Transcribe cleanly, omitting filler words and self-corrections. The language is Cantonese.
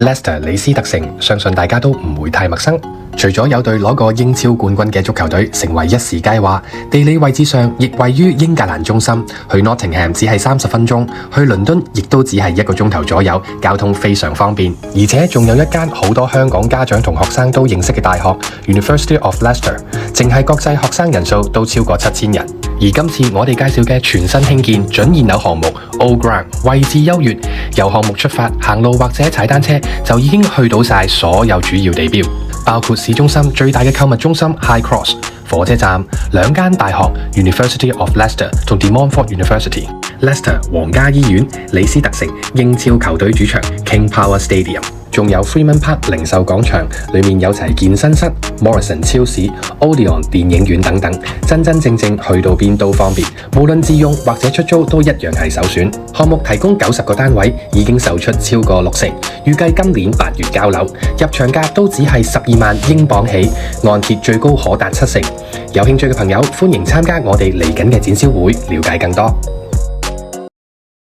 Leicester 李斯特城，相信大家都唔會太陌生。除咗有隊攞過英超冠軍嘅足球隊成為一時佳話，地理位置上亦位於英格蘭中心，去 Nottingham 只係30分鐘，去倫敦亦都只係1個鐘頭左右，交通非常方便。而且仲有一間好多香港家長同學生都認識嘅大學 University of Leicester， 淨係國際學生人數都超過7000人。而今次我哋介紹嘅全新興建準現有項目 Old Ground 位置優越，由項目出發行路或者踩單車就已經去到晒所有主要地標，包括市中心最大嘅購物中心 High Cross、火車站、2間大學 University of Leicester 同 De Montfort University、Leicester 皇家醫院、李斯特城英超球隊主場 King Power Stadium。仲有 Freeman Park 零售廣場，裏面有齊健身室、Morrison 超市、Odeon 電影院等等，真真正正去到邊都方便，無論自用或者出租都一樣係首選。項目提供90個單位，已經售出超過60成，預計今年8月交樓，入場價都只係12萬英鎊起，按揭最高可達7成。有興趣嘅朋友歡迎參加我哋嚟緊嘅展銷會，了解更多。